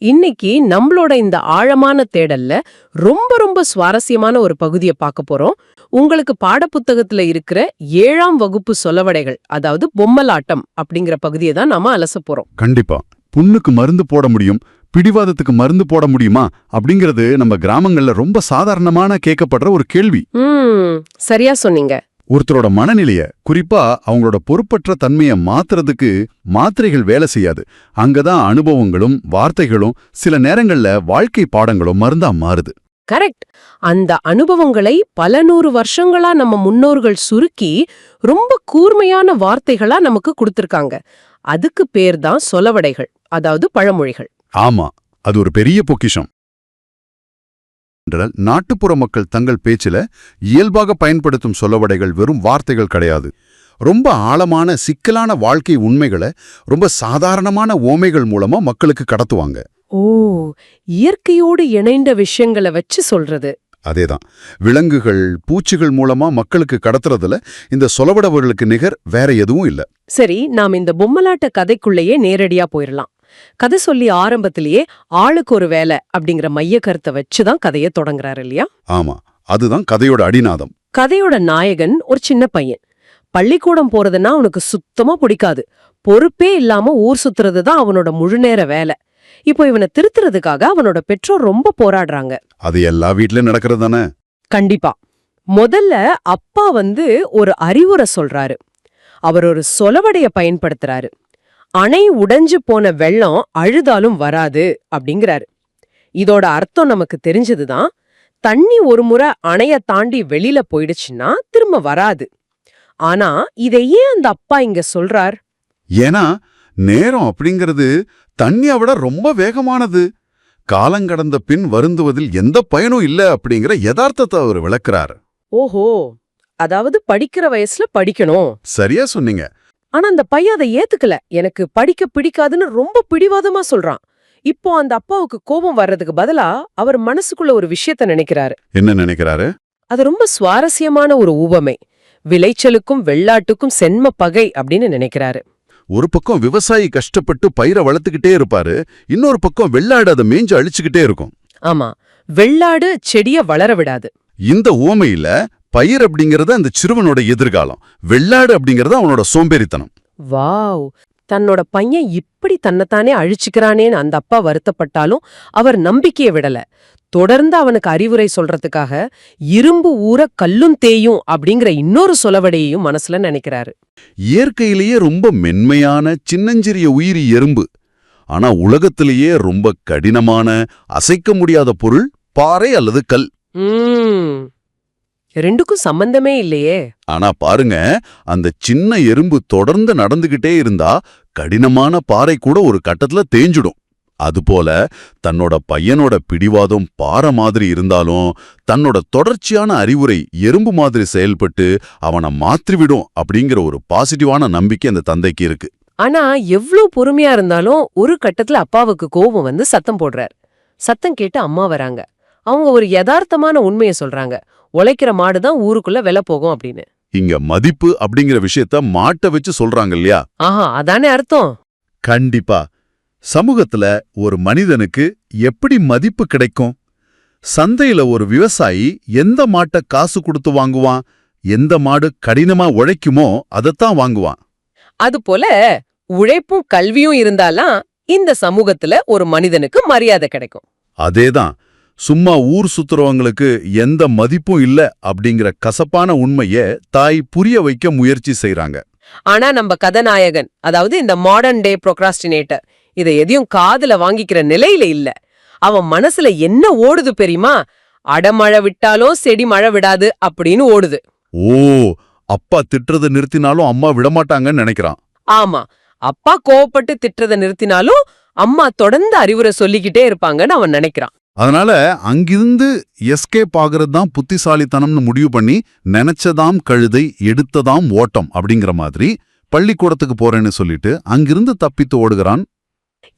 இன்னைக்கு நம்மளோட இந்த ஆழமான தேடல்ல ரொம்ப ரொம்ப சுவாரஸ்யமான ஒரு பகுதியை பார்க்க போறோம். உங்களுக்கு பாடப்புத்தகத்துல இருக்கிற 7ஆம் வகுப்பு சொலவடைகள், அதாவது பொம்மலாட்டம் அப்படிங்கிற பகுதியை தான் நாம அலச போறோம். கண்டிப்பா. புண்ணுக்கு மருந்து போட முடியும், பிடிவாதத்துக்கு மருந்து போட முடியுமா அப்படிங்கிறது நம்ம கிராமங்கள்ல ரொம்ப சாதாரணமான கேட்கப்படுற ஒரு கேள்வி. சரியா சொன்னீங்க. ஒருத்தரோட மனநிலைய, குறிப்பா அவங்களோட பொறுப்பற்ற தன்மையை மாத்துறதுக்கு மாத்திரைகள் வேலை செய்யாது. அங்கதான் அனுபவங்களும் வார்த்தைகளும் சில நேரங்கள்ல வாழ்க்கை பாடங்களும் மருந்தா மாறுது. கரெக்ட். அந்த அனுபவங்களை பல 100 வருஷங்களா நம்ம முன்னோர்கள் சுருக்கி ரொம்ப கூர்மையான வார்த்தைகளா நமக்கு கொடுத்திருக்காங்க. அதுக்கு பேர் தான் சொலவடைகள், அதாவது பழமொழிகள். ஆமா, அது ஒரு பெரிய பொக்கிஷம். நாட்டுப்புற மக்கள் தங்கள் பேச்சில இயல்பாக பயன்படுத்தும் சொலவடைகள் வெறும் வார்த்தைகள் கிடையாது. ரொம்ப ஆழமான சிக்கலான வாழ்க்கை உண்மைகளை ரொம்ப சாதாரணமான ஓமைகள் மூலமா மக்களுக்கு கடத்துவாங்க. ஓ, இயற்கையோடு இணைந்த விஷயங்களை வச்சு சொல்றது. அதேதான். விலங்குகள், பூச்சிகள் மூலமா மக்களுக்கு கடத்துறதுல இந்த சொலவடவர்களுக்கு நிகர் வேற எதுவும் இல்ல. சரி, நாம் இந்த பொம்மலாட்ட கதைக்குள்ளேயே நேரடியா போயிடலாம். கதை சொல்லி ஆரம்பத்திலேயே ஆளுக்கு ஒரு வேலை அப்படிங்கிற மைய கருத்தை வச்சுதான் கதையை தொடங்குறாரு இல்லையா? ஆமா, அதுதான் கதையோட அடிநாதம். கதையோட நாயகன் ஒரு சின்ன பையன். பள்ளிக்கூடம் போறதுன்னா அவனுக்கு சுத்தமா பிடிக்காது. பொறுப்பே இல்லாம ஊர் சுத்துறது தான் அவனோட முழுநேர வேலை. இப்போ இவனை திருத்துறதுக்காக அவனோட பெற்றோர் ரொம்ப போராடுறாங்க. அது எல்லா வீட்லயும் நடக்கிறது தானே? கண்டிப்பா. முதல்ல அப்பா ஒரு அறிவுரை சொல்றாரு. அவர் ஒரு சொலவடைய பயன்படுத்துறாரு. அணை உடைஞ்சு போன வெள்ளம் அழுதாலும் வராது அப்படிங்கிறாரு. இதோட அர்த்தம் நமக்கு தெரிஞ்சதுதான். தண்ணி ஒரு முறை அணைய தாண்டி வெளியில போயிடுச்சுன்னா திரும்ப வராது. ஆனா இதை ஏன் அந்த அப்பா இங்க சொல்றார்? ஏன்னா நேரம் அப்படிங்கிறது தண்ணியை விட ரொம்ப வேகமானது. காலங்கடந்த பின் வருந்துவதில் எந்த பயனும் இல்ல அப்படிங்கிற யதார்த்தத்தை அவர் விளக்குறார். ஓஹோ, அதாவது படிக்கிற வயசுல படிக்கணும். சரியா சொன்னீங்க. ஆனா அந்த பையன் அதை ஏத்துக்கல. எனக்கு படிக்க பிடிக்காதுன்னு ரொம்ப பிடிவாதமா சொல்றான். இப்போ அந்த அப்பாவுக்கு கோபம் வர்றதுக்கு பதிலா அவர் மனசுக்குள்ள ஒரு விஷயத்த நினைக்கிறாரு. என்ன நினைக்கிறாரு? அது ரொம்ப சுவாரஸ்யமான ஒரு ஊவமை. விளைச்சலுக்கும் வெள்ளாட்டுக்கும் சென்ம பகை அப்படின்னு நினைக்கிறாரு. ஒரு பக்கம் விவசாயி கஷ்டப்பட்டு பயிரை வளர்த்துக்கிட்டே இருப்பாரு, இன்னொரு பக்கம் வெள்ளாடு அதை மேய்ஞ்சு அழிச்சுக்கிட்டே இருக்கும். ஆமா, வெள்ளாடு செடிய வளர விடாது. இந்த ஊமையில பயிர் அப்படிங்கறது அந்த சிறுவனோட எதிர்காலம், வெள்ளாடு அப்படிங்கறது அவனோட சோம்பேறித்தனம். வாவ், தன்னோட பையன் இப்படி தன்னைத்தானே அழிச்சுக்கிறானேன்னு அந்த அப்பா வருத்தப்பட்டாலும் அவர் நம்பிக்கையை விடல. தொடர்ந்து அவனுக்கு அறிவுரை சொல்றதுக்காக இரும்பு ஊற கல்லும் தேயும் அப்படிங்கிற இன்னொரு சொலவடையையும் மனசுல நினைக்கிறாரு. இயற்கையிலேயே ரொம்ப மென்மையான சின்னஞ்சிறிய உயிரி எறும்பு, ஆனா உலகத்திலேயே ரொம்ப கடினமான அசைக்க முடியாத பொருள் பாறை அல்லது கல். ரெண்டுக்கும் சம்பந்தமே இல்லையே. ஆனா பாருங்க, அந்த சின்ன எறும்பு தொடர்ந்து நடந்துகிட்டே இருந்தா கடினமான பாறை கூட ஒரு கட்டத்துல தேஞ்சிடும். அதுபோல தன்னோட பையனோட பிடிவாதம் பாறை மாதிரி இருந்தாலும் தன்னோட தொடர்ச்சியான அறிவுரை எறும்பு மாதிரி செயல்பட்டு அவனை மாற்றிவிடும் அப்படிங்கிற ஒரு பாசிட்டிவான நம்பிக்கை அந்த தந்தைக்கு இருக்கு. ஆனா எவ்வளவு பொறுமையா இருந்தாலும் ஒரு கட்டத்துல அப்பாவுக்கு கோபம் சத்தம் போடுறார். சத்தம் கேட்டு அம்மா வராங்க. அவங்க ஒரு யதார்த்தமான உண்மையை சொல்றாங்க. உழைக்கிற மாடுதான் ஊருக்குள்ள விலை போகும் அப்படின்னு. இங்க மதிப்பு அப்படிங்கிற விஷயத்த மாட்ட வச்சு சொல்றாங்க இல்லையா? ஆஹா, அதானே அர்த்தம். கண்டிப்பா. சமூகத்துல ஒரு மனிதனுக்கு எப்படி மதிப்பு கிடைக்கும்? சந்தையில ஒரு விவசாயி எந்த மாட்டை காசு கொடுத்து வாங்குவான்? எந்த மாடு கடினமா உழைக்குமோ அதைத்தான் வாங்குவான். அதுபோல உழைப்பும் கல்வியும் இருந்தாலாம் இந்த சமூகத்துல ஒரு மனிதனுக்கு மரியாதை கிடைக்கும். அதேதான். சும்மா ஊர் சுத்துறவங்களுக்கு எந்த மதிப்பும் இல்ல அப்படிங்கிற கசப்பான உண்மைய தாய் புரிய வைக்க முயற்சி செய்றாங்க. ஆனா நம்ம கதாநாயகன், அதாவது இந்த மாடர்ன் டே ப்ரோக்ராஸ்டினேட்டர், இதை எதையும் காதுல வாங்கிக்கிற நிலையில இல்ல. அவன் மனசுல என்ன ஓடுது தெரியுமா? அடமழை விட்டாலும் செடி மழை விடாது அப்படின்னு ஓடுது. ஓ, அப்பா திட்டுறத நிறுத்தினாலும் அம்மா விடமாட்டாங்கன்னு நினைக்கிறான். ஆமா, அப்பா கோவப்பட்டு திட்டுறத நிறுத்தினாலும் அம்மா தொடர்ந்து அறிவுரை சொல்லிக்கிட்டே இருப்பாங்கன்னு அவன் நினைக்கிறான். அதனால அங்கிருந்து எஸ்கேப் ஆகிறது தான் புத்திசாலித்தனம்னு முடிவு பண்ணி நினைச்சதாம் கழுதை எடுத்ததாம் ஓட்டம் அப்படிங்கிற மாதிரி பள்ளிக்கூடத்துக்கு போறேன்னு சொல்லிட்டு அங்கிருந்து தப்பித்து ஓடுகிறான்.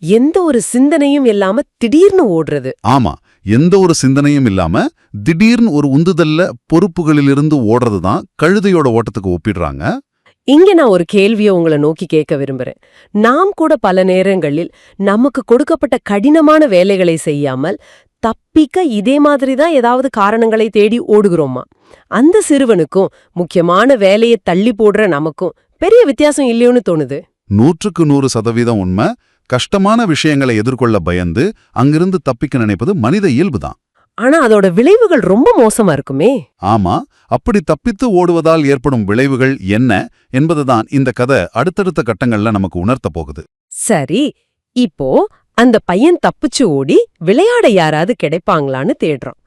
எந்த ஒரு சிந்தனையும் இல்லாம திடீர்னு ஓடுறது. ஆமா, எந்த ஒரு சிந்தனையும் இல்லாம திடீர்னு ஒரு உந்துதல்ல பொறுப்புகளிலிருந்து ஓடுறதுதான் கழுதையோட ஓட்டத்துக்கு ஒப்பிடுறாங்க. இங்க நான் ஒரு கேள்வியை உங்களை நோக்கி கேட்க விரும்புறேன். நாம் கூட பல நேரங்களில் நமக்கு கொடுக்கப்பட்ட கடினமான வேலைகளை செய்யாமல் தப்பிக்க இதே மாதிரி தான் ஏதாவது காரணங்களை தேடி ஓடுகிறோமா? அந்த சிறுவனுக்கும் முக்கியமான வேலையை தள்ளி போடுற நமக்கும் பெரிய வித்தியாசம் இல்லையோன்னு தோணுது. 100% உண்மை. கஷ்டமான விஷயங்களை எதிர்கொள்ள பயந்து அங்கிருந்து தப்பிக்க நினைப்பது மனித இயல்புதான். ஆனா அதோட விளைவுகள் ரொம்ப மோசமா இருக்குமே. ஆமா, அப்படி தப்பித்து ஓடுவதால் ஏற்படும் விளைவுகள் என்ன என்பதுதான் இந்த கதை அடுத்தடுத்த கட்டங்கள்ல நமக்கு உணர்த்த போகுது. சரி, இப்போ அந்த பையன் தப்பிச்சு ஓடி விளையாட யாராவது கிடைப்பாங்களான்னு தேடுறான்.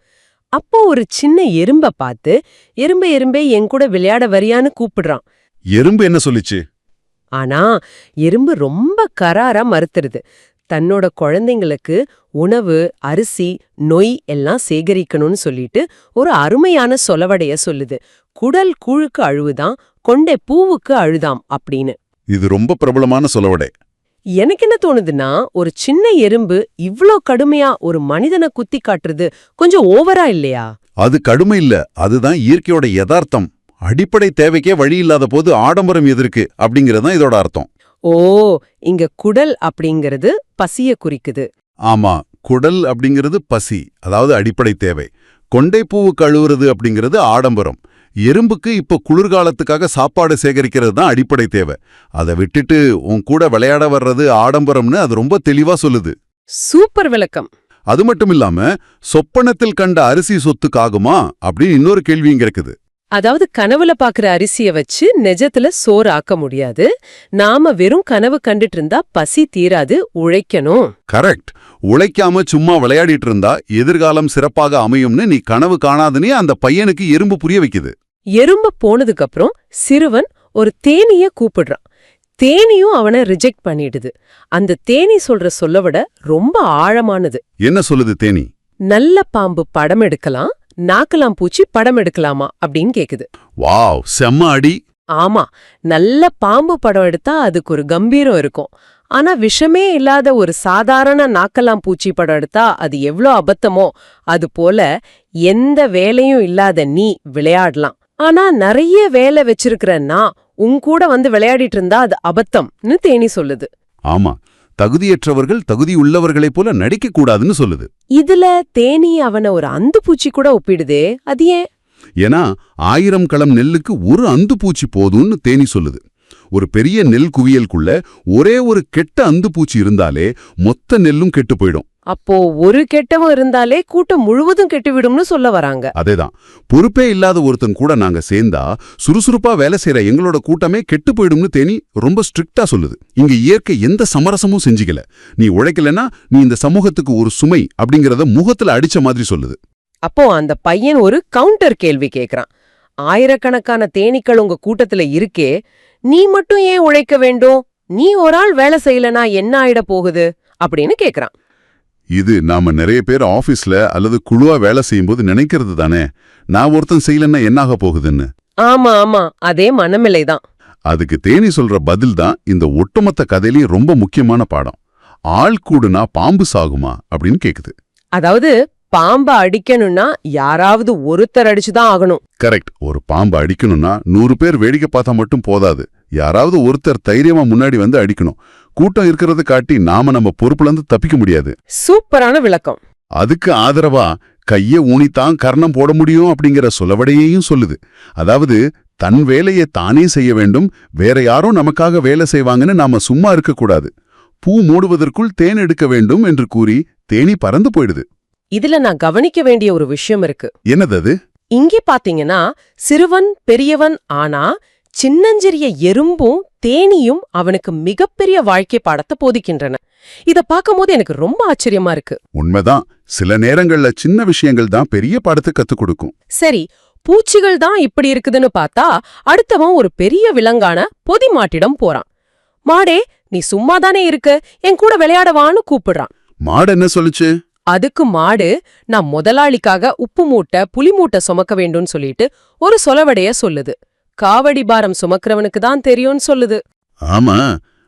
அப்போ ஒரு சின்ன எறும்ப பார்த்து, எறும்பே என் கூட விளையாட வரியான்னு கூப்பிடுறான். எறும்பு என்ன சொல்லிச்சு? ஆனா எறும்பு ரொம்ப கராரா மறுத்துருது. தன்னோட குழந்தைங்களுக்கு உணவு, அரிசி, நொய் எல்லாம் சேகரிக்கணும்னு சொல்லிட்டு ஒரு அருமையான சொலவடைய சொல்லுது. குடல் கூழுக்கு அழுவுதான், கொண்டை பூவுக்கு அழுதாம் அப்படின்னு. இது ரொம்ப பிரபலமான சொலவடை. எனக்கு என்ன தோணுதுன்னா, ஒரு சின்ன எறும்பு இவ்ளோ கடுமையா ஒரு மனிதனை குத்தி காட்டுறது கொஞ்சம் ஓவரா இல்லையா? அது கடுமை இல்ல, அதுதான் இயற்கையோட யதார்த்தம். அடிப்படை தேவைக்கே வழி இல்லாத போது ஆடம்பரம் எதற்கு அப்படிங்கறதுதான் இதோட அர்த்தம். ஓ, இங்க குடல் அப்படிங்கிறது பசிய குறிக்குது. ஆமா, குடல் அப்படிங்கிறது பசி, அதாவது அடிப்படை தேவை. கொண்டைப்பூவு கழுவுறது அப்படிங்கிறது ஆடம்பரம். எறும்புக்கு இப்போ குளிர்காலத்துக்காக சாப்பாடு சேகரிக்கிறது தான் அடிப்படை தேவை. அதை விட்டுட்டு உன் கூட விளையாட வர்றது ஆடம்பரம்னு அது ரொம்ப தெளிவா சொல்லுது. சூப்பர் விளக்கம். அது மட்டும் இல்லாம, சொப்பனத்தில் கண்ட அரிசி சொத்துக்காகுமா அப்படின்னு இன்னொரு கேள்வி இங்க இருக்குது. அதாவது கனவுல பாக்குற அரிசிய வச்சு நிஜத்துல சோறு ஆக்க முடியாது. நாம வெறும் கனவு கண்டுட்டு இருந்தா பசி தீராது, உழைக்கணும். கரெக்ட். உழைக்காம சும்மா விளையாடிட்டு இருந்தா எதிர்காலம் சிறப்பாக அமையும்னு நீ கனவு காணாதுன்னே அந்த பையனுக்கு எறும்பு புரிய வைக்குது. எறும்பு போனதுக்கு அப்புறம் சிறுவன் ஒரு தேனிய கூப்பிடுறான். தேனியும் அவனை ரிஜெக்ட் பண்ணிடுது. அந்த தேனி சொல்ற சொல்லவிட ரொம்ப ஆழமானது. என்ன சொல்லுது தேனி? நல்ல பாம்பு படம் எடுக்கலாம், நாக்கலாம் பூச்சி படம் எடுக்கலாமா அப்படின்னு கேக்குது. வாவ், செம்ம அடி. ஆமா, நல்ல பாம்பு படம் எடுத்தா அதுக்கு ஒரு கம்பீரம் இருக்கும். ஆனா விஷமே இல்லாத ஒரு சாதாரண நாக்கலாம் பூச்சி படம் எடுத்தா அது எவ்ளோ அபத்தமோ, அது போல எந்த வேலையும் இல்லாத நீ விளையாடலாம். ஆனா நிறைய வேலை வச்சிருக்கிற நான் உன் கூட வந்து விளையாடிட்டு இருந்தா அது அபத்தம்னு தேனி சொல்லுது. ஆமா, தகுதியற்றவர்கள் தகுதி உள்ளவர்களைப் போல நடிக்க கூடாதுன்னு சொல்லுது. இதுல தேனி அவனை ஒரு அந்து பூச்சி கூட ஒப்பிடுதே, அது ஏன்? ஏன்னா 1000 களம் நெல்லுக்கு ஒரு அந்து பூச்சி போதும்னு தேனி சொல்லுது. ஒரு பெரிய நெல் குவியலுக்குள்ள ஒரே ஒரு கெட்ட அந்து பூச்சி இருந்தாலே மொத்த நெல்லும் கெட்டு போயிடும். அப்போ ஒரு கெட்டவன் இருந்தாலே கூட்டம் முழுவதும் கெட்டுவிடும்னு சொல்ல வராங்க. அதேதான், பொறுப்பே இல்லாத ஒருத்தன் கூட நாங்க சேர்ந்தா சுறுசுறுப்பா வேலை செய்யற எங்களோட கூட்டமே கெட்டு போயிடும்னு தேனி ரொம்ப ஸ்ட்ரிக்டா சொல்லுது. இங்க இயற்கை எந்த சமரசமும் செஞ்சுக்கல. நீ உழைக்கலன்னா நீ இந்த சமூகத்துக்கு ஒரு சுமை அப்படிங்கறத முகத்துல அடிச்ச மாதிரி சொல்லுது. அப்போ அந்த பையன் ஒரு கவுண்டர் கேள்வி கேக்குறான். ஆயிரக்கணக்கான தேனீக்கள் உங்க கூட்டத்துல இருக்கே, நீ மட்டும் ஏன் உழைக்க வேண்டும்? நீ ஒரு ஆள் வேலை செய்யலனா என்ன ஆயிட போகுது அப்படின்னு கேக்குறான். இது நாம நிறைய பேர் ஆபீஸ்ல அல்லது குழுவா வேலை செய்யும்போது நினைக்கிறது தானே, நான் ஒருத்தன் செய்யலன்னா என்னாக போகுதுன்னு. ஆமா, அதே மனநிலைதான். அதுக்கு தேனி சொல்ற பதில் தான் இந்த ஒட்டுமொத்த கதையிலயும் ரொம்ப முக்கியமான பாடம். ஆள் கூடுனா பாம்பு சாகுமா அப்படின்னு கேக்குது. அதாவது பாம்பை அடிக்கணும்னா யாராவது ஒருத்தர் அடிச்சுதான் ஆகணும். கரெக்ட். ஒரு பாம்பை அடிக்கணும்னா 100 பேர் வேடிக்கை பார்த்தா மட்டும் போதாது. யாராவது ஒருத்தர் தைரியமா முன்னாடி வந்து அடிக்கணும். கூட்டம் இருக்கிறது காட்டி நாம நம்ம பொறுப்புல இருந்து தப்பிக்க முடியாது. சூப்பரான விளக்கம். அதுக்கு ஆதரவா கைய ஊனித்தான் கர்ணம் போட முடியும் அப்படிங்கிற சொலவடையையும் சொல்லுது. அதாவது தன் வேலையை தானே செய்ய வேண்டும், வேற யாரும் நமக்காக வேலை செய்வாங்கன்னு நாம சும்மா இருக்கக்கூடாது. பூ மூடுவதற்குள் தேன் எடுக்க வேண்டும் என்று கூறி தேனி பறந்து போயிடுது. இதுல நான் கவனிக்க வேண்டிய ஒரு விஷயம் இருக்கு. என்னது அது? இங்கே பாத்தீங்கன்னா சிறுவன் பெரியவன், ஆனா சின்னஞ்சிறிய எறும்பும் தேனியும் அவனுக்கு மிகப்பெரிய வாழ்க்கை பாடத்தை போதிக்கின்றன. இத பார்க்கும்போது எனக்கு ரொம்ப ஆச்சரியமா இருக்கு. உண்மைதான், சில நேரங்கள்ல சின்ன விஷயங்கள் தான் பெரிய பாடத்தை கத்துக் கொடுக்கும். சரி, பூச்சிகள் தான் இப்படி இருக்குதுன்னு பார்த்தா அடுத்தவன் ஒரு பெரிய விலங்கான பொதி மாட்டிடம் போறான். மாடே, நீ சும்மாதானே இருக்க, என் கூட விளையாடவான்னு கூப்பிடுறான். மாடு என்ன சொல்லுச்சு? அதுக்கு மாடு, நான் முதலாளிக்காக உப்பு மூட்டை புளி மூட்டை சுமக்க வேண்டும்னு சொல்லிட்டு ஒரு சொலவடைய சொல்லுது. காவடி பாரம் சுமக்கிறவனுக்கு தான் தெரியும்னு சொல்லுது. ஆமா,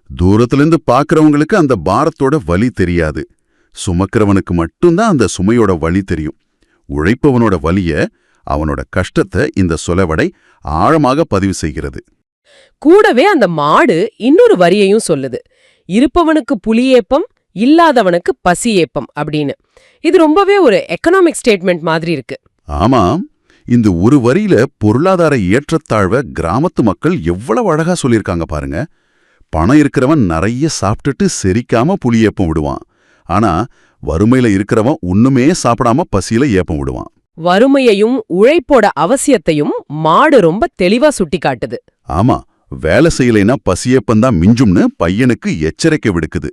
தூரத்துல இருந்து பாக்குறவங்களுக்கு அந்த பாரத்தோட வலி தெரியாது. சுமக்கிறவனுக்கு மட்டும்தான் அந்த சுமையோட வலி தெரியும். உழைப்பவனோட வலிய, அவனோட கஷ்டத்தை இந்த சொலவடை ஆழமாக பதிவு செய்கிறது. கூடவே அந்த மாடு இன்னொரு வரியையும் சொல்லுது. இருப்பவனுக்கு புலியேப்பம், இல்லாதவனுக்கு பசியேப்பம் அப்படின்னு. இது ரொம்பவே ஒரு எக்கனாமிக் ஸ்டேட்மெண்ட் மாதிரி இருக்கு. ஆமாம், இந்த ஒரு வரியில பொருளாதார ஏற்றத்தாழ்வை கிராமத்து மக்கள் எவ்வளவு அழகா சொல்லியிருக்காங்க பாருங்க. பணம் இருக்கிறவன் நிறைய சாப்பிட்டுட்டு செரிக்காம புலியேப்பம் விடுவான். ஆனா வறுமையில இருக்கிறவன் ஒண்ணுமே சாப்பிடாம பசியில ஏப்பம் விடுவான். வறுமையையும் உழைப்போட அவசியத்தையும் மாடு ரொம்ப தெளிவா சுட்டி காட்டுது. ஆமா, வேலை செய்யலைன்னா பசியேப்பந்தான் மிஞ்சும்னு பையனுக்கு எச்சரிக்கை விடுக்குது.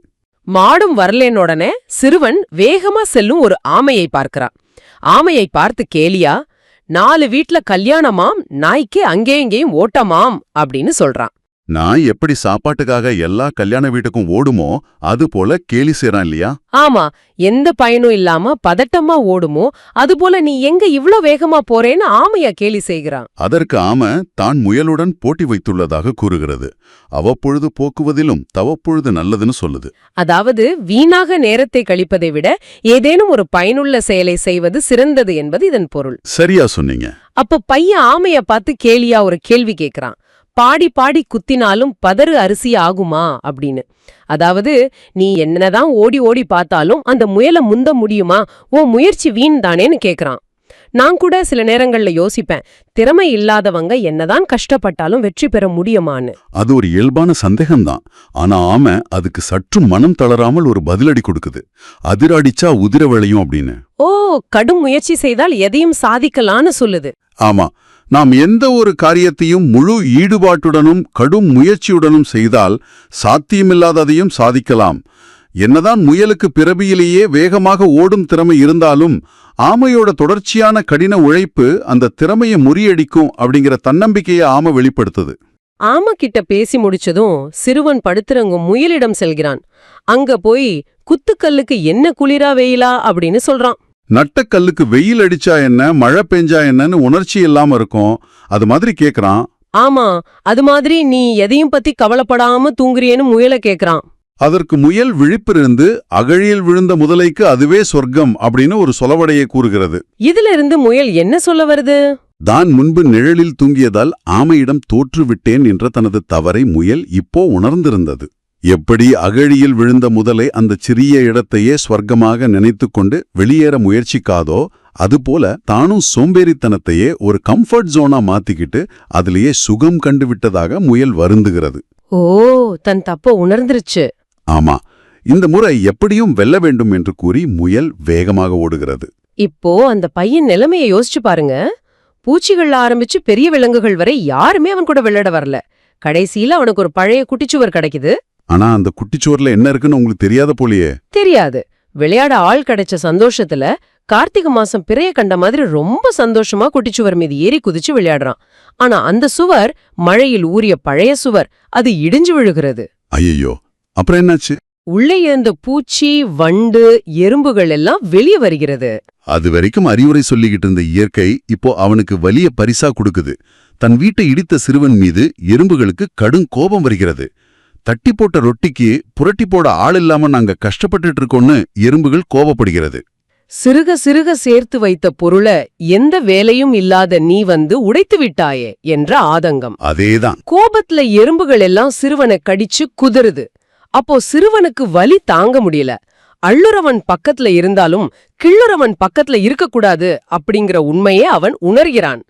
மாடும் வரலேனோடனே சிறுவன் வேகமா செல்லும் ஒரு ஆமையை பார்க்கறான். ஆமையை பார்த்து கேலியா, 4 வீட்ல கல்யாணமாம், நாய்க்கே அங்கே இங்கேயும் ஓட்டமாம் அப்படின்னு சொல்றான். நாய் எப்படி சாப்பாட்டுக்காக எல்லா கல்யாண வீட்டுக்கும் ஓடுமோ அது போல கேலி செய்றான் இல்லையா? ஆமா, எந்த பயனும் இல்லாம பதட்டமா ஓடுமோ அதுபோல நீ எங்க இவ்ளோ வேகமா போறேன்னு ஆமைய கேலி செய்கிறான். அதற்கு ஆமை தான் முயலுடன் போட்டி வைத்துள்ளதாக கூறுகிறது. அவ்வப்பொழுது போக்குவதிலும் தவப்பொழுது நல்லதுன்னு சொல்லுது. அதாவது வீணாக நேரத்தை கழிப்பதை விட ஏதேனும் ஒரு பயனுள்ள செயலை செய்வது சிறந்தது என்பது இதன் பொருள். சரியா சொன்னீங்க. அப்ப பையன் ஆமைய பார்த்து கேலியா ஒரு கேள்வி கேக்குறான். பாடி பாடி குத்தினாலும் பதறு அரிசி ஆகுமா அப்படின்னு. அதாவது நீ என்னதான் ஓடி ஓடி பார்த்தாலும் அந்த முயலை முந்த முடியுமா, உன் முயற்சி வீண் தானேன்னு கேக்குறான். நான் கூட சில நேரங்கள்ல யோசிப்பேன், திறமை இல்லாதவங்க என்னதான் கஷ்டப்பட்டாலும் வெற்றி பெற முடியுமான்னு. அது ஒரு இயல்பான சந்தேகம்தான். ஆனா ஆமை அதுக்கு சற்று மனம் தளராமல் ஒரு பதிலடி கொடுக்குது. அதிரடிச்சா உதிர விளையும் அப்படின்னு. ஓ, கடும் முயற்சி செய்தால் எதையும் சாதிக்கலான்னு சொல்லுது. ஆமா, நாம் எந்த ஒரு காரியத்தையும் முழு ஈடுபாட்டுடனும் கடும் முயற்சியுடனும் செய்தால் சாத்தியமில்லாததையும் சாதிக்கலாம். என்னதான் முயலுக்கு பிறவியிலேயே வேகமாக ஓடும் திறமை இருந்தாலும் ஆமையோட தொடர்ச்சியான கடின உழைப்பு அந்த திறமையை முறியடிக்கும் அப்படிங்கிற தன்னம்பிக்கையை ஆமை வெளிப்படுத்துது. ஆமை கிட்ட பேசி முடிச்சதும் சிறுவன் படுத்திறங்கும் முயலிடம் செல்கிறான். அங்க போய் குத்துக்கல்லுக்கு என்ன குளிரா வெயிலா அப்படின்னு சொல்றான். நட்டக்கல்லுக்கு வெயில் அடிச்சா என்ன, மழை பெஞ்சா என்னன்னு உணர்ச்சி இல்லாம இருக்கும். அது மாதிரி கேக்குறான். ஆமா, அது மாதிரி நீ எதையும் பத்தி கவலைப்படாம தூங்குறியேன்னு முயலை கேக்குறான். அதற்கு முயல் விழிப்பிருந்து அகழியில் விழுந்த முதலைக்கு அதுவே சொர்க்கம் அப்படின்னு ஒரு சொலவடையை கூறுகிறது. இதுல இருந்து முயல் என்ன சொல்ல வருது? தான் முன்பு நிழலில் தூங்கியதால் ஆமையிடம் தோற்றுவிட்டேன் என்ற தனது தவறை முயல் இப்போ உணர்ந்திருந்தது. எப்படி அகழியில் விழுந்த முதலை அந்த சிறிய இடத்தையே ஸ்வர்க்கமாக நினைத்துக்கொண்டு வெளியேற முயற்சிக்காதோ, அதுபோல தானும் சோம்பேறித்தனத்தையே ஒரு கம்ஃபர்ட் ஜோனா மாத்திக்கிட்டு அதிலேயே சுகம் கண்டு விட்டதாக முயல் வருந்துகிறது. ஓ, தன் தப்ப உணர்ந்துருச்சு. ஆமா, இந்த முறை எப்படியும் வெல்ல வேண்டும் என்று கூறி முயல் வேகமாக ஓடுகிறது. இப்போ அந்த பையன் நிலைமையை யோசிச்சு பாருங்க. பூச்சிகள்ல ஆரம்பிச்சு பெரிய விலங்குகள் வரை யாருமே அவன் கூட விளையாட வரல. கடைசியில அவனுக்கு ஒரு பழைய குட்டிச்சுவர் கிடைக்குது. ஆனா அந்த குட்டிச்சுவர்ல என்ன இருக்குன்னு உங்களுக்கு தெரியாத போலியே. தெரியாது. விளையாட ஆள் கிடைச்ச சந்தோஷத்துல கார்த்திகை மாசம் பிறைய கண்ட மாதிரி ரொம்ப சந்தோஷமா குட்டிச்சுவர் மீது ஏறி குதிச்சு விளையாடுறான். ஆனா அந்த சுவர் மழையில் ஊறிய பழைய சுவர், அது இடிஞ்சு விழுகிறது. ஐயோ, அப்புறம் என்னாச்சு? உள்ளே இருந்த பூச்சி, வண்டு, எறும்புகள் எல்லாம் வெளியே வருகிறது. அது வரைக்கும் அறிவுரை சொல்லிக்கிட்டு இருந்த இயற்கை இப்போ அவனுக்கு வலிய பரிசா கொடுக்குது. தன் வீட்டை இடித்த சிறுவன் மீது எறும்புகளுக்கு கடும் கோபம் வருகிறது. தட்டி போட்ட ரொட்டிக்கு புரட்டி போட ஆள் இல்லாம நாங்க கஷ்டப்பட்டுட்டு இருக்கோம்னு எறும்புகள் கோபப்படுகிறது. சிறுக சிறுக சேர்த்து வைத்த பொருளை எந்த வேலையும் இல்லாத நீ வந்து உடைத்து விட்டாயே என்ற ஆதங்கம். அதேதான். கோபத்துல எறும்புகள் எல்லாம் சிறுவனை கடிச்சு குதறுது. அப்போ சிறுவனுக்கு வலி தாங்க முடியல. அள்ளுறவன் பக்கத்துல இருந்தாலும் கிள்ளுறவன் பக்கத்துல இருக்கக்கூடாது அப்படிங்கிற உண்மையே அவன் உணர்கிறான்.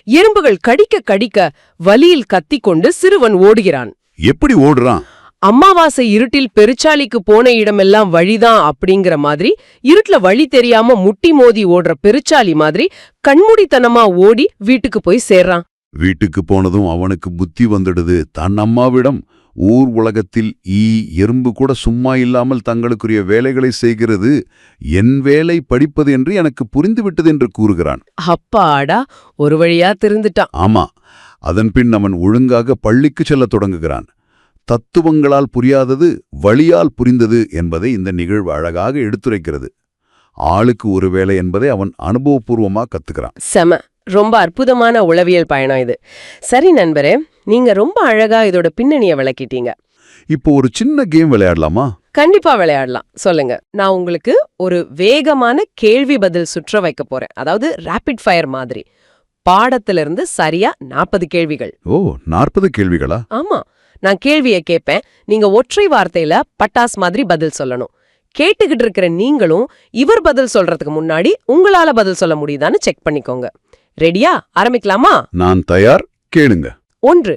எறும்புகள் கடிக்க கடிக்க வலியில் கத்திக்கொண்டு சிறுவன் ஓடுகிறான். எப்படி ஓடுறான்? அம்மாவாசை இருட்டில் பெருச்சாளிக்கு போன இடமெல்லாம் வழிதான் அப்படிங்கிற மாதிரி இருட்டுல வழி தெரியாம முட்டி மோதி ஓடுற பெருச்சாளி மாதிரி கண்மூடித்தனமா ஓடி வீட்டுக்கு போய் சேர்றான். வீட்டுக்கு போனதும் அவனுக்கு புத்தி வந்துடுது. தன் அம்மாவிடம் ஊர் உலகத்தில் எறும்பு கூட சும்மா இல்லாமல் தங்களுக்குரிய வேலைகளை செய்கிறது, என் வேலை படிப்பது என்று எனக்கு புரிந்துவிட்டது என்று கூறுகிறான். அப்பாடா, ஒரு வழியா திருந்துட்டான். ஆமா, அதன்பின் அவன் ஒழுங்காக பள்ளிக்கு செல்லத் தொடங்குகிறான். தத்துவங்களால் புரியாதது வழியால் புரிந்தது என்பதை இந்த நிகழ்வு அழகாக எடுத்துரைக்கிறது. ஆளுக்கு ஒரு வேலை என்பதை அவன் அனுபவபூர்வமா கத்துக்கிறான். செம, ரொம்ப அற்புதமான உளவியல் பயணம் இது. சரி நண்பரே, நீங்க ரொம்ப அழகா இதோட பின்னணியை விளக்கிட்டீங்க. இப்போ ஒரு சின்ன கேம் விளையாடலாமா? கண்டிப்பா விளையாடலாம். சொல்லுங்க. நான் உங்களுக்கு ஒரு வேகமான கேள்வி பதில் சுற்ற வைக்க போறேன். அதாவது ரேபிட் ஃபயர் மாதிரி. பாடத்திலிருந்து சரியா 40 கேள்விகள். ஓ, 40 கேள்விகளா? ஆமா, நான் கேள்விய கேட்பேன், நீங்க ஒற்றை வார்த்தையில பட்டாஸ் மாதிரி பதில் சொல்லணும். கேட்டுக்கிட்டு இருக்கிற நீங்களும் இவர் பதில் சொல்றதுக்கு முன்னாடி உங்களால பதில் சொல்ல முடியுதான்னு செக் பண்ணிக்கோங்க. ரெடியா? ஆரம்பிக்கலாமா? நான் தயார், கேளுங்க. 1.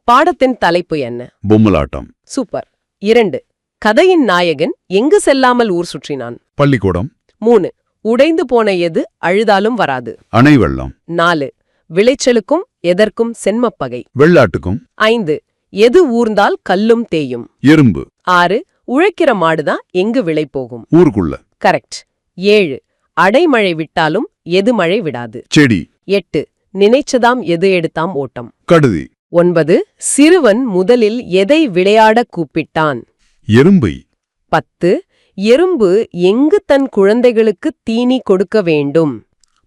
பாடத்தின் தலைப்பு என்ன? பொம்மலாட்டம். சூப்பர். 2. கதையின் நாயகன் எங்கு செல்லாமல் ஊர் சுற்றினான்? பள்ளிக்கூடம். 3. உடைந்து போன எது அழுதாலும் வராது? அணை வெள்ளம். 4. விளைச்சலுக்கும் எதற்கும் சென்மப்பகை? வெள்ளாட்டுக்கும். 5. எது ஊர்ந்தால் கல்லும் தேயும்? எறும்பு. 6. உழைக்கிற மாடுதான் எங்கு விளை போகும்? ஊருக்குள்ள. கரெக்ட். 7. அடைமழை விட்டாலும் எது மழை விடாது? செடி. 8. நினைச்சதாம் எது எடுத்தாம் ஓட்டம்? கடுதி. 9. சிறுவன் முதலில் எதை விளையாட கூப்பிட்டான்? எறும்பை. 10. எறும்பு எங்கு தன் குழந்தைகளுக்கு தீனி கொடுக்க வேண்டும்?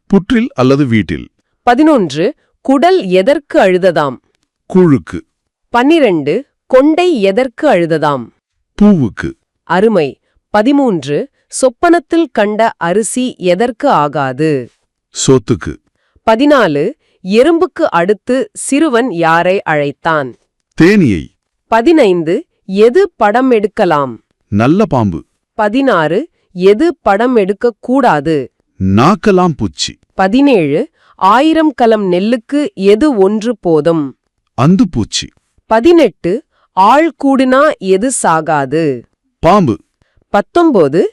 புற்றில் அல்லது வீட்டில். 11. குடல் எதற்கு அழுததாம்? கூழுக்கு. 12. கொண்டை எதற்கு அழுததாம்? பூவுக்கு. அருமை. 13. சொப்பனத்தில் கண்ட அரிசி எதற்கு ஆகாது? சொத்துக்கு. 14. எறும்புக்கு அடுத்து சிறுவன் யாரை அழைத்தான்? தேனியை. 15. எது படம் எடுக்கலாம்? நல்ல பாம்பு. 16. எது படம் எடுக்கக் கூடாது? நாக்கலாம் பூச்சி. 17. 1000 கலம் நெல்லுக்கு எது ஒன்று போதும்? அந்து பூச்சி. 18. ஆள் கூடுனா எது சாகாது? பாம்பு. 19.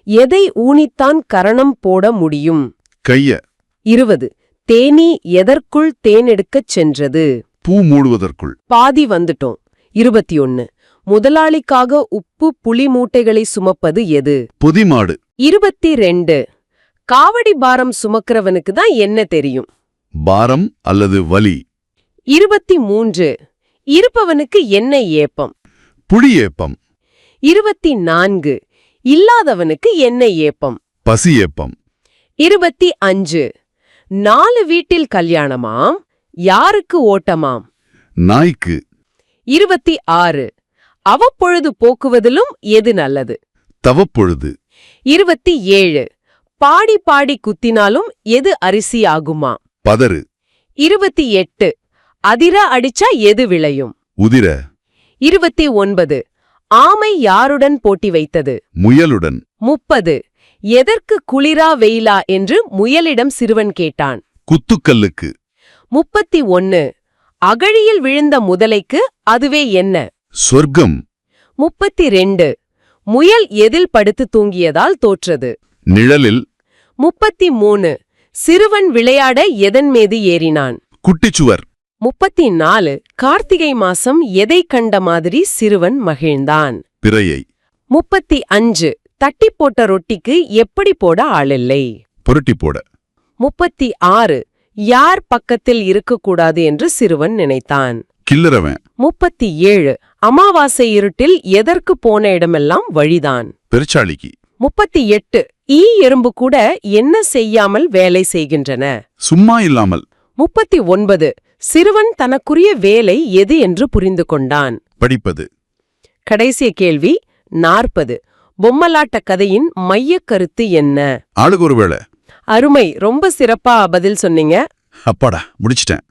எதை ஊனித்தான் கரணம் போட முடியும்? கைய. 20. தேனீ எதற்குள் தேனெடுக்கச் சென்றது? பூ மூடுவதற்குள். பாதி வந்துட்டோம். 21. முதலாளிக்காக உப்பு புளி மூட்டைகளை சுமப்பது எது? பொதிமாடு. 22. காவடி பாரம் சுமக்கிறவனுக்கு தான் என்ன தெரியும்? பாரம் அல்லது வலி. 23. இருப்பவனுக்கு என்ன ஏப்பம்? புளியேப்பம். 24. இல்லாதவனுக்கு என்ன ஏப்பம்? பசியேப்பம். 25. 4 வீட்டில் கல்யாணமாம், யாருக்கு ஓட்டமாம்? நாய்க்கு. 26. அவ்வப்பொழுது போக்குவதிலும் எது நல்லது? தவப்பொழுது. 27. பாடி பாடி குத்தினாலும் எது அரிசி ஆகுமா? பதறு. 28. அதிர அடிச்சா எது விளையும்? உதிர. 29. ஆமை யாருடன் போட்டி வைத்தது? முயலுடன். 30. எதற்கு குளிரா வெயிலா என்று முயலிடம் சிறுவன் கேட்டான்? குத்துக்கல்லுக்கு. 31. அகழியில் விழுந்த முதலைக்கு அதுவே என்ன? சொர்க்கம். 32. முயல் எதில் படுத்து தூங்கியதால் தோற்றது? நிழலில். 33. சிறுவன் விளையாட எதன் மீது ஏறினான்? குட்டிச்சுவர். 34. கார்த்திகை மாசம் எதை கண்ட மாதிரி சிறுவன் மகிழ்ந்தான்? பிறையை. 35. தட்டி போட்ட ரொட்டிக்கு எப்படி போட ஆளில்லை? புரட்டி போட. 36. யார் பக்கத்தில் இருக்கக்கூடாது என்று சிறுவன் நினைத்தான்? கில்லறவன். 37. அமாவாசை இருட்டில் எதற்கு போன இடமெல்லாம் வழிதான்? பெருச்சாளிக்கு. 38. எறும்பு கூட என்ன செய்யாமல் வேலை செய்கின்றன? சும்மா இல்லாமல். 39. சிறுவன் தனக்குரிய வேலை எது என்று புரிந்து கொண்டான்? படிப்பது. கடைசிய கேள்வி 40. பொம்மலாட்ட கதையின் மையக் கருத்து என்ன? ஆளுக்கு ஒரு வேளை. அருமை, ரொம்ப சிறப்பா பதில் சொன்னீங்க. அப்பாடா, முடிச்சிட்டேன்.